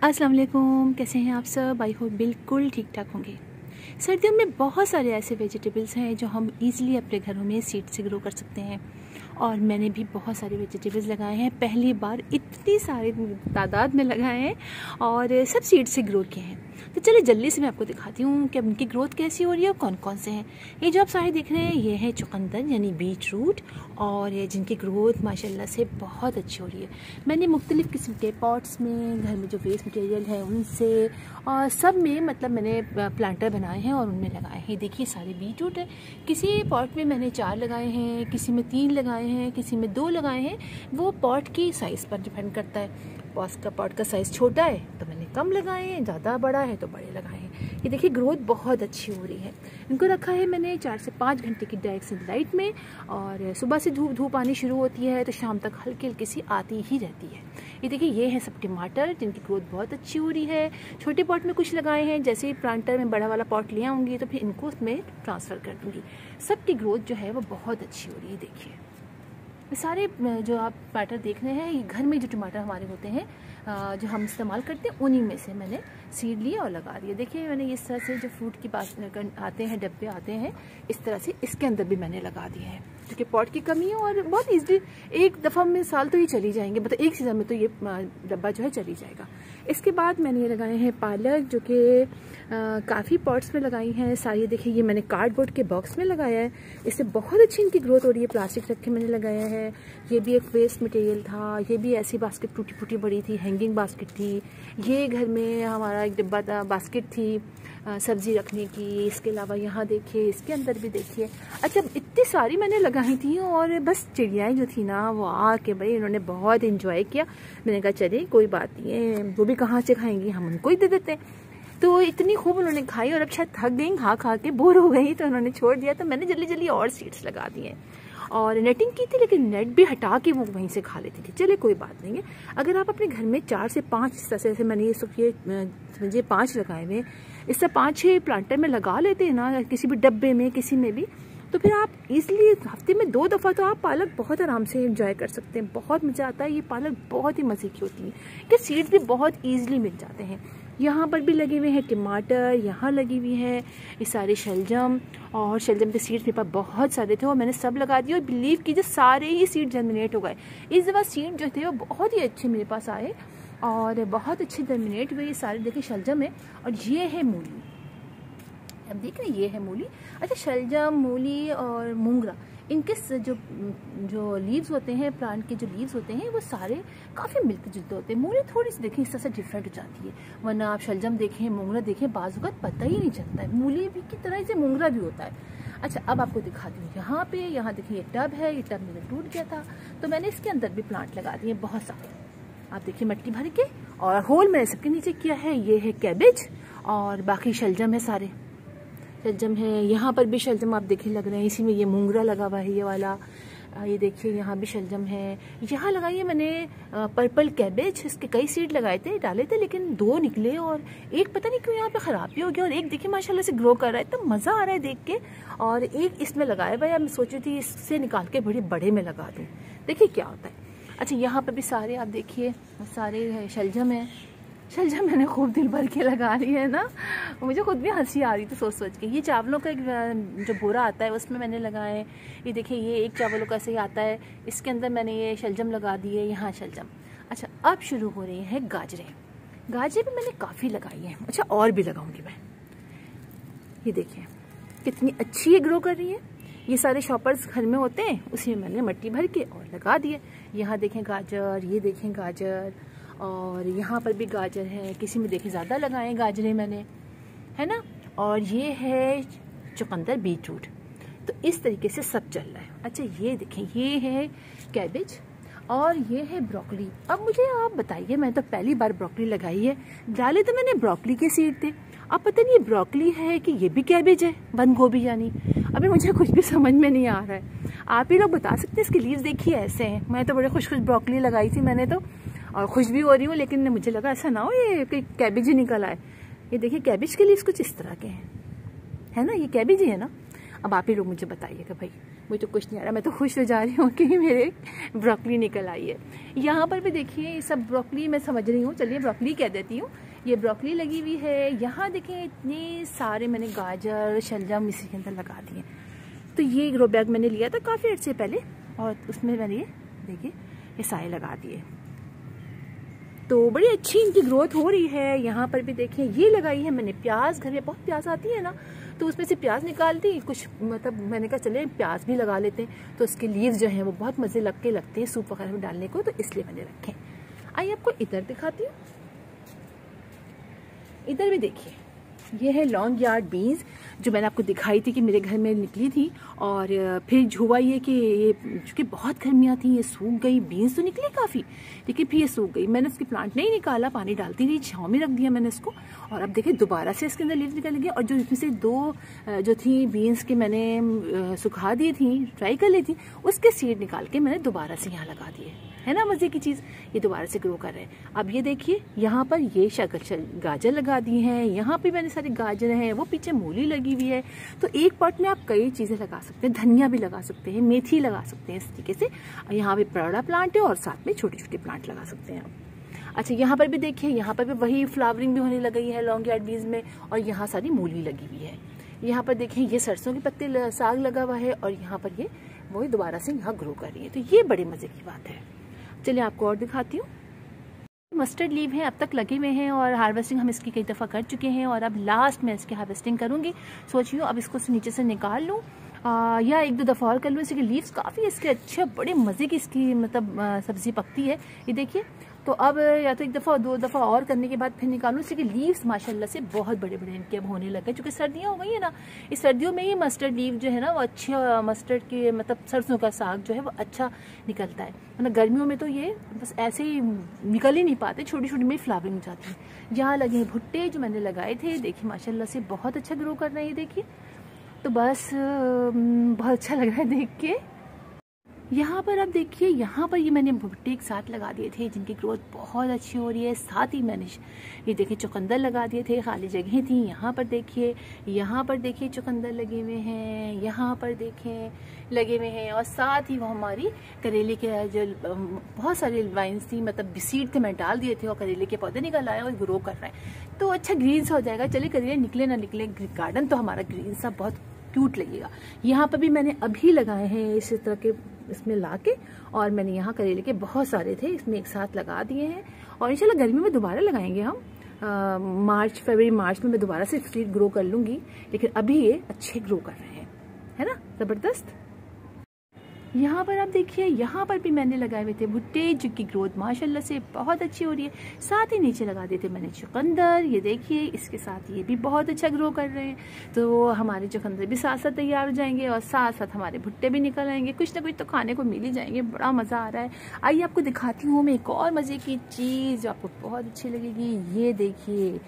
अस्सलाम वालेकुम, कैसे हैं आप सब। आई होप बिल्कुल ठीक ठाक होंगे। सर्दियों में बहुत सारे ऐसे वेजिटेबल्स हैं जो हम इजीली अपने घरों में सीड से ग्रो कर सकते हैं और मैंने भी बहुत सारे वेजिटेबल्स लगाए हैं। पहली बार इतनी सारी तादाद में लगाए हैं और सब सीड से ग्रो किए हैं। तो चलिए जल्दी से मैं आपको दिखाती हूँ कि उनकी ग्रोथ कैसी हो रही है और कौन कौन से हैं। ये जो आप सारे देख रहे हैं ये है चुकंदर यानी बीट रूट और ये जिनकी ग्रोथ माशाल्लाह से बहुत अच्छी हो रही है। मैंने मुख्तलिफ़ किस्म के पॉट्स में घर में जो वेस्ट मटेरियल है उनसे और सब में मतलब मैंने प्लांटर बनाए हैं और उनमें लगाए हैं। देखिए सारे बीट रूट है। किसी पॉट में मैंने 4 लगाए हैं, किसी में 3 लगाए हैं, किसी में 2 लगाए हैं। वो पॉट की साइज़ पर डिपेंड करता है। पॉट का साइज़ छोटा है तो मैंने कम लगाए हैं, ज़्यादा बड़ा है तो बड़े लगाए हैं। ये देखिए ग्रोथ बहुत अच्छी हो रही है। इनको रखा है मैंने 4 से 5 घंटे की डायरेक्ट सनलाइट में और सुबह से धूप आनी शुरू होती है तो शाम तक हल्की हल्की सी आती ही रहती है। ये देखिए ये है सब टमाटर जिनकी ग्रोथ बहुत अच्छी हो रही है। छोटे पॉट में कुछ लगाए हैं, जैसे ही प्लांटर में बड़ा वाला पॉट ले आऊँगी तो फिर इनको उसमें ट्रांसफ़र कर दूँगी। सबकी ग्रोथ जो है वो बहुत अच्छी हो रही है। देखिए सारे जो आप टमाटर देख रहे हैं ये घर में जो टमाटर हमारे होते हैं जो हम इस्तेमाल करते हैं उन्हीं में से मैंने सीड लिए और लगा दिए। देखिए मैंने इस तरह से जो फ्रूट की पास आते हैं डब्बे आते हैं इस तरह से इसके अंदर भी मैंने लगा दिए हैं क्योंकि पॉट की कमी है और बहुत ईजी एक दफ़ा में साल तो ये चली जाएंगे, मतलब एक सीज़न में तो ये डब्बा जो है चली जाएगा। इसके बाद मैंने ये लगाए हैं पालक जो कि काफ़ी पॉट्स में लगाई हैं सारी। देखिए ये मैंने कार्डबोर्ड के बॉक्स में लगाया है, इससे बहुत अच्छी इनकी ग्रोथ हो रही है। प्लास्टिक रख के मैंने लगाया है। ये भी एक वेस्ट मटेरियल था, ये भी ऐसी बास्केट टूटी फूटी बड़ी थी, हैंगिंग बास्केट थी। ये घर में हमारा एक डिब्बा था, बास्केट थी सब्ज़ी रखने की। इसके अलावा यहाँ देखिए इसके अंदर भी देखिए। अच्छा इतनी सारी मैंने लगाई थी और बस चिड़ियाएँ जो थी ना वो आके भाई इन्होंने बहुत इंजॉय किया। मैंने कहा चलिए कोई बात नहीं है, वो भी कहाँ से खाएंगी, हम उनको ही दे देते हैं। तो इतनी खूब उन्होंने खाई और अब शायद थक गई, खा के बोर हो गई तो उन्होंने छोड़ दिया। तो मैंने जल्दी जल्दी और सीड्स लगा दिए और नेटिंग की थी लेकिन नेट भी हटा के वो वहीं से खा लेती थी। चलिए कोई बात नहीं है। अगर आप अपने घर में 4 से 5 इस तरह से मैंने ये समझिए 5 लगाए हुए, इससे 5-6 प्लांटर में लगा लेते हैं ना किसी भी डब्बे में किसी में भी, तो फिर आप इजीली हफ्ते में 2 दफ़ा तो आप पालक बहुत आराम से एंजॉय कर सकते हैं। बहुत मज़ा आता है। ये पालक बहुत ही मज़े की होती है कि सीड्स भी बहुत ईजिली मिल जाते हैं। यहाँ पर भी लगे हुए हैं टमाटर, यहाँ लगी हुई है ये सारे शलजम और शलजम के सीड्स मेरे पास बहुत सारे थे और मैंने सब लगा दिए और बिलीव कीजिए सारे ही सीड जर्मिनेट हो गए। इस दफ़ा सीड जो थे वो बहुत ही अच्छे मेरे पास आए और बहुत अच्छे जर्मिनेट हुए। ये सारे देखिए शलजम है और ये है मूली। अब देख रहे हैं ये है मूली। अच्छा शलजम, मूली और मूंगरा इनके जो लीव्स होते हैं, प्लांट के जो लीव्स होते हैं वो सारे काफ़ी मिलते जुलते होते हैं। मूली थोड़ी सी देखें इस तरह से डिफरेंट हो जाती है, वरना आप शलजम देखें, मूंगरा देखें, बाजू का पता ही नहीं चलता है। मूली भी की तरह से मूंगरा भी होता है। अच्छा अब आपको दिखा दूँ यहाँ पे, यहाँ देखिए ये टब है, ये टब मेरा टूट गया था तो मैंने इसके अंदर भी प्लांट लगा दिए बहुत सारे। आप देखिए मिट्टी भर के और होल मैंने सबके नीचे किया है। ये है कैबेज और बाकी शलजम है, सारे शलजम है। यहाँ पर भी शलजम आप देखिए लग रहे हैं, इसी में ये मूंगरा लगा हुआ है ये वाला। ये देखिए यहाँ भी शलजम है। यहाँ लगाई है मैंने पर्पल कैबेज, इसके कई सीड लगाए थे डाले थे लेकिन 2 निकले और एक पता नहीं क्यों यहाँ पे ख़राब भी हो गया और एक देखिए माशाल्लाह से ग्रो कर रहा है। तो मज़ा आ रहा है देख के। और एक इसमें लगाया भाई, मैं सोच रही थी इससे निकाल के बड़े में लगा दूँ, देखिए क्या होता है। अच्छा यहाँ पर भी सारे आप देखिए सारे शलजम है। शलजम मैंने खूब दिल भर के लगा रही है ना, मुझे खुद भी हंसी आ रही थी सोच के। ये चावलों का एक जो बोरा आता है उसमें मैंने लगाए। ये देखिए ये एक चावलों का ऐसे ही आता है, इसके अंदर मैंने ये शलजम लगा दिए, यहाँ शलजम। अच्छा अब शुरू हो रही हैं गाजरें। गाजरें भी मैंने काफ़ी लगाई हैं। अच्छा और भी लगाऊंगी मैं। ये देखिए कितनी अच्छी ये ग्रो कर रही है। ये सारे शॉपर्स घर में होते हैं, उसी में मैंने मिट्टी भर के और लगा दिए। यहाँ देखें गाजर, ये देखें गाजर और यहाँ पर भी गाजर है। किसी में देखें ज़्यादा लगाए गाजरें मैंने, है ना। और ये है चुकंदर बीट रूट। तो इस तरीके से सब चल रहा है। अच्छा ये देखें ये है कैबेज और ये है ब्रोकली। अब मुझे आप बताइए, मैं तो पहली बार ब्रोकली लगाई है। डाले तो मैंने ब्रोकली के सीड थे, अब पता नहीं ये ब्रोकली है कि ये भी कैबेज है, बंद गोभी यानी। अभी मुझे कुछ भी समझ में नहीं आ रहा है। आप ही लोग बता सकते हैं। इसके लीव्स देखिए ऐसे हैं। मैं तो बड़े खुश ब्रोकली लगाई थी मैंने तो और खुश भी हो रही हूँ, लेकिन मुझे लगा ऐसा ना हो ये कैबेज ही निकल आए। ये देखिए कैबेज के लीव्स कुछ इस तरह के हैं, है ना, ये कैबेज ही है ना। अब आप ही लोग मुझे बताइएगा भाई, मुझे कुछ नहीं आ रहा, मैं तो खुश हो जा रही हूँ कि मेरे ब्रोकली निकल आई है। यहाँ पर भी देखिए सब ब्रोकली मैं समझ रही हूँ, चलिए ब्रोकली कह देती हूँ, ये ब्रोकली लगी हुई है। यहाँ देखिए इतने सारे मैंने गाजर शलजम इसी के अंदर लगा दिए। तो ये ग्रो बैग मैंने लिया था काफ़ी अर्से पहले और उसमें मैंने ये देखिए ये सारे लगा दिए, तो बड़ी अच्छी इनकी ग्रोथ हो रही है। यहाँ पर भी देखिए ये लगाई है मैंने प्याज, घर में बहुत प्याज आती है ना, तो उसमें से प्याज निकाल दी कुछ, मतलब मैंने कहा चले प्याज भी लगा लेते हैं, तो उसके लीव्स जो हैं वो बहुत मज़े लगते हैं सूप वगैरह में डालने को, तो इसलिए मैंने रखे। आइए आपको इधर दिखाती हूँ। इधर भी देखिए ये है लॉन्ग यार्ड बीन्स जो मैंने आपको दिखाई थी कि मेरे घर में निकली थी, और फिर हुआ ये कि ये चूँकि बहुत गर्मियाँ थी ये सूख गई, बीन्स तो निकली काफ़ी लेकिन फिर ये सूख गई। मैंने उसकी प्लांट नहीं निकाला, पानी डालती रही, छाँव में रख दिया मैंने इसको, और अब देखिए दोबारा से इसके अंदर लीव्स निकल गए। और जो इसमें से 2 जो थी बीन्स के मैंने सुखा दी थी, ट्राई कर ली थी, उसके सीड निकाल के मैंने दोबारा से यहाँ लगा दिए, है ना मज़े की चीज़। ये दोबारा से ग्रो कर रहे हैं। अब ये देखिए यहाँ पर ये गाजर लगा दी हैं, यहाँ पे मैंने सारी गाजर हैं, वो पीछे मूली लगी हुई है। तो एक पॉट में आप कई चीज़ें लगा सकते हैं, धनिया भी लगा सकते हैं, मेथी लगा सकते हैं इस तरीके से। यहाँ पे बड़ा प्लांट है और साथ में छोटे छोटे प्लांट लगा सकते हैं आप। अच्छा यहाँ पर भी देखिए, यहाँ पर भी वही फ्लावरिंग भी होने लगी है लॉन्ग यार्ड बीज में, और यहाँ सारी मूली लगी हुई है। यहाँ पर देखिए ये सरसों के पत्ते साग लगा हुआ है, और यहाँ पर ये वही दोबारा से यहाँ ग्रो कर रही है। तो ये बड़े मज़े की बात है। चलिए आपको और दिखाती हूँ। मस्टर्ड लीव हैं अब तक लगे हुए हैं, और हार्वेस्टिंग हम इसकी कई दफ़ा कर चुके हैं, और अब लास्ट में इसकी हार्वेस्टिंग करूँगी। सोच रही हूँ अब इसको नीचे से निकाल लूँ या 1-2 दफ़ा और कर लूँ। इसके लीव्स काफ़ी इसके अच्छे बड़े मज़े की इसकी मतलब सब्ज़ी पकती है। ये देखिए, तो अब या तो 1 दफ़ा 2 दफ़ा और करने के बाद फिर निकालूँ। इसके लीव्स माशाल्लाह से बहुत बड़े बड़े इनके अब होने लगे, क्योंकि सर्दियाँ हो गई है ना। इस सर्दियों में ही मस्टर्ड लीव जो है ना वो अच्छा, मस्टर्ड के मतलब सरसों का साग जो है वो अच्छा निकलता है, मतलब गर्मियों में तो ये बस ऐसे ही निकल ही नहीं पाते, छोटी छोटी में फ्लावरिंग हो जाती है। यहाँ लगे भुट्टे जो मैंने लगाए थे, देखिए माशाल्लाह से बहुत अच्छा ग्रो कर रहे हैं। देखिए तो बस बहुत अच्छा लग रहा है देख के। यहाँ पर आप देखिए, यहाँ पर ये मैंने भुट्टे एक साथ लगा दिए थे जिनकी ग्रोथ बहुत अच्छी हो रही है। साथ ही मैंने ये देखिए चुकंदर लगा दिए थे, खाली जगह थी। यहाँ पर देखिए चुकंदर लगे हुए हैं, यहाँ पर देखें लगे हुए हैं, और साथ ही वो हमारी करेले के जो बहुत सारी वाइन्स थी, मतलब सीड थे, मैं डाल दिए थे और करेले के पौधे निकल आए और ग्रो कर रहे हैं। तो अच्छा ग्रीन सा हो जाएगा। चलिए करेले निकले ना निकले, गार्डन तो हमारा ग्रीन सा बहुत क्यूट लगेगा। यहाँ पर भी मैंने अभी लगाए हैं इस तरह के इसमें लाके, और मैंने यहाँ करेले के बहुत सारे थे इसमें एक साथ लगा दिए हैं, और इंशाल्लाह गर्मी में दोबारा लगाएंगे हम। फरवरी मार्च में मैं दोबारा से सीड ग्रो कर लूँगी, लेकिन अभी ये अच्छे ग्रो कर रहे हैं, है ना, ज़बरदस्त। यहाँ पर आप देखिए, यहाँ पर भी मैंने लगाए हुए थे भुट्टे जिनकी ग्रोथ माशाल्लाह से बहुत अच्छी हो रही है। साथ ही नीचे लगा देते मैंने चुकंदर, ये देखिए इसके साथ ये भी बहुत अच्छा ग्रो कर रहे हैं। तो हमारे चुकंदर भी साथ साथ तैयार हो जाएंगे, और साथ साथ हमारे भुट्टे भी निकल आएंगे। कुछ ना कुछ तो खाने को मिल ही जाएंगे, बड़ा मज़ा आ रहा है। आइए आपको दिखाती हूँ मैं एक और मज़े की चीज़ जो आपको बहुत अच्छी लगेगी। ये देखिए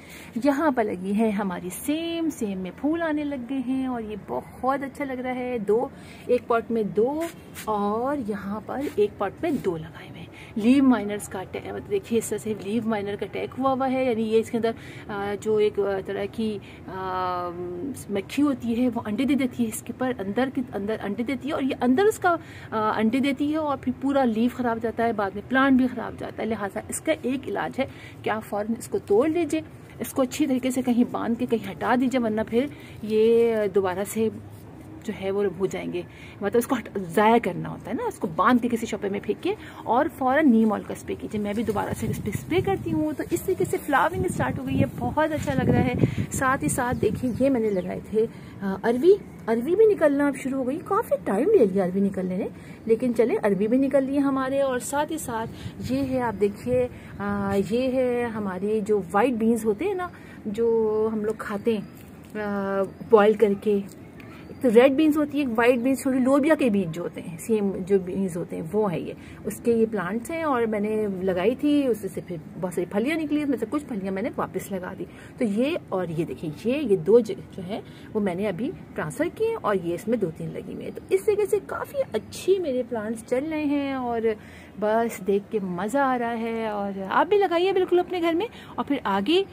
यहाँ पर लगी है हमारी सेम में फूल आने लग गए हैं, और ये बहुत अच्छा लग रहा है। एक पॉट में 2 और यहाँ पर एक पॉट में 2 लगाए हुए हैं। लीव माइनर्स का अटैक, मतलब देखिए इस तरह से लीव माइनर का अटैक हुआ है, यानी ये इसके अंदर जो एक तरह की मक्खी होती है वो अंडे दे देती है इसके ऊपर, अंदर अंडे देती है, और ये अंदर उसका अंडे देती है, और फिर पूरा लीव खराब जाता है, बाद में प्लांट भी खराब जाता है। लिहाजा इसका एक इलाज है कि आप फौरन इसको तोड़ लीजिए, इसको अच्छी तरीके से कहीं बांध के कहीं हटा दीजिए, वरना फिर ये दोबारा से जो है वो हो जाएंगे। मतलब उसको ज़ाया करना होता है ना, उसको बांध के किसी शॉपर में फेंक के और फ़ौरन नीम ऑयल का स्प्रे कीजिए। मैं भी दोबारा से इस पर स्प्रे करती हूँ। तो इस तरीके से फ्लावरिंग स्टार्ट हो गई है, बहुत अच्छा लग रहा है। साथ ही साथ देखिए ये मैंने लगाए थे अरवी भी निकलना अब शुरू हो गई। काफ़ी टाइम ले लिया अरवी निकलने ने, लेकिन चले अरवी भी निकल ली हमारे। और साथ ही साथ ये है, आप देखिए ये है हमारे जो वाइट बीन्स होते हैं ना, जो हम लोग खाते हैं बॉयल करके। तो रेड बीन्स होती है, वाइट बीन्स, थोड़ी लोबिया के बीज जो होते हैं, सेम जो बीन्स होते हैं वो है ये, उसके ये प्लांट्स हैं। और मैंने लगाई थी, उससे से फिर बहुत सारी फलियाँ निकली, उसमें से कुछ फलियाँ मैंने वापस लगा दी। तो ये और ये देखिए ये 2 जो है वो मैंने अभी ट्रांसफ़र किए, और ये इसमें 2-3 लगी हुई है। तो इस तरीके से काफ़ी अच्छी मेरे प्लांट्स चल रहे हैं, और बस देख के मज़ा आ रहा है। और आप भी लगाइए बिल्कुल अपने घर में, और फिर आगे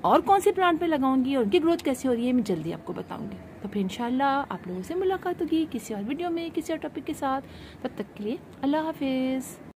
और कौन से प्लांट पे लगाऊंगी और उनकी ग्रोथ कैसे हो रही है मैं जल्दी आपको बताऊंगी। तो फिर इंशाल्लाह आप लोगों से मुलाकात होगी किसी और वीडियो में किसी और टॉपिक के साथ। तब तक के लिए अल्लाह हाफिज़।